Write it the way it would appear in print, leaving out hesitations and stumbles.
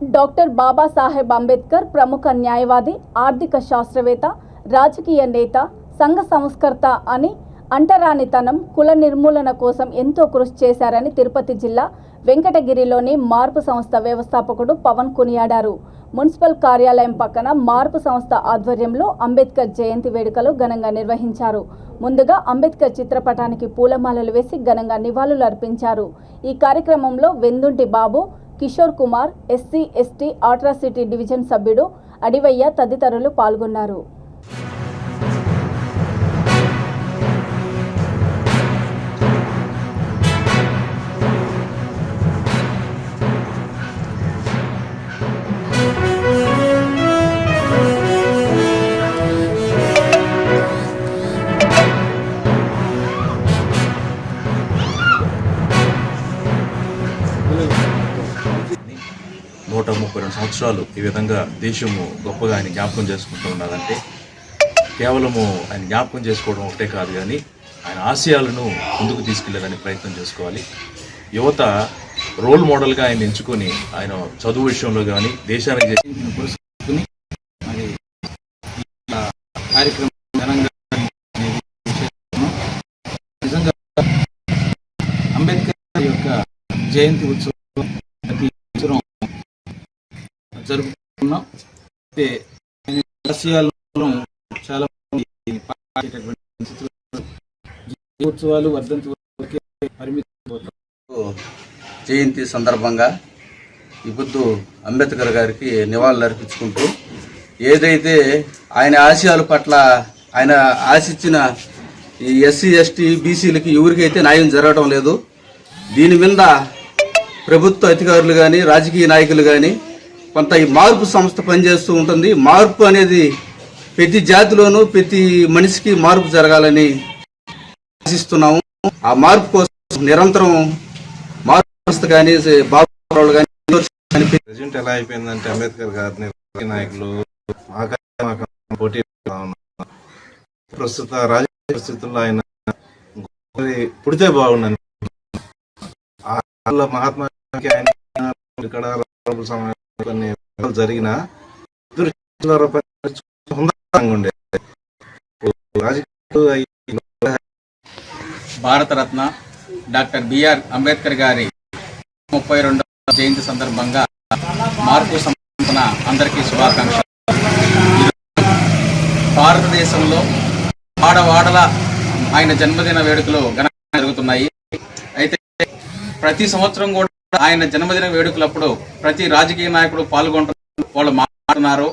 Doctor Babasaheb Ambedkar ప్రముఖ న్యాయవాది, ఆర్థిక శాస్త్రవేత్త, రాజకీయ నేత, సంఘ సంస్కర్త అని అంటరానితనం, కుల నిర్మూలన కోసం ఎంతో కృషి చేశారని తిరుపతి జిల్లా వెంకటగిరిలోని మార్పు సంస్థ వ్యవస్థాపకుడు పవన్ కొనియాడారు. మున్సిపల్ కార్యాలయం పక్కన మార్పు సంస్థ ఆధ్వర్యంలో అంబేద్కర్ జయంతి వేడుకలు ఘనంగా నిర్వహించారు. ముందుగా అంబేద్కర్ చిత్రపటానికి పూలమాలలు వేసి ఘనంగా నివాళులు అర్పించారు. ఈ కార్యక్రమంలో Vendunti Babu, Kishore Kumar, SC ST atrocity division సభ్యుడు అడివయ్య తదితరులు పాల్గొన్నారు. నూట 32 సంవత్సరాలు ఈ విధంగా దేశము గొప్పగా ఆయన జ్ఞాపకం చేసుకుంటూ ఉన్నదంటే కేవలము ఆయన జ్ఞాపకం చేసుకోవడం ఒకటే కాదు, కానీ ఆయన ఆశయాలను ముందుకు తీసుకెళ్లేదని ప్రయత్నం చేసుకోవాలి. యువత రోల్ మోడల్గా ఆయన ఎంచుకొని ఆయన చదువు విషయంలో కానీ దేశానికి పురస్కరించుకుని మరి కార్యక్రమం నిజంగా అంబేద్కర్ యొక్క జయంతి ఉత్సవం జరుపుకున్నాం. చాలా ఉత్సవాలు వర్ధంతి జయంతి సందర్భంగా ఈ పొద్దు అంబేద్కర్ గారికి నివాళులు అర్పించుకుంటూ ఏదైతే ఆయన ఆశయాల పట్ల ఆయన ఆశించిన ఈ ఎస్సీ ఎస్టీ బీసీలకి ఎవరికైతే న్యాయం జరగడం లేదు, దీని మీద ప్రభుత్వ అధికారులు కానీ రాజకీయ నాయకులు కానీ కొంత ఈ మార్పు సంస్థ పనిచేస్తూ ఉంటుంది. మార్పు అనేది ప్రతి జాతిలోనూ ప్రతి మనిషికి మార్పు జరగాలని ఆశిస్తున్నాము. ఆ మార్పు కోసం నిరంతరం మార్పు సంస్థ కానీ బాబు కానీ ప్రజెంట్ ఎలా అయిపోయిందంటే అంబేద్కర్ గారిని నాయకులు పోటీ ప్రస్తుత రాజకీయ పరిస్థితుల్లో ఆయన పుడితే బాగుండని మహాత్మా ఆయన ఇక్కడ కొన్ని జరిగిన ఉండే భారతరత్న డాక్టర్ బిఆర్ అంబేద్కర్ గారి 32వ జయంతి సందర్భంగా మార్పు సంస్థ అందరికీ శుభాకాంక్షలు. భారతదేశంలో వాడవాడల ఆయన జన్మదిన వేడుకలు ఘనంగా జరుగుతున్నాయి. అయితే ప్రతి సంవత్సరం కూడా ఆయన జన్మదిన వేడుకలప్పుడు ప్రతి రాజకీయ నాయకుడు పాల్గొంటున్నారు, వాళ్ళు మాట్లాడుతున్నారు.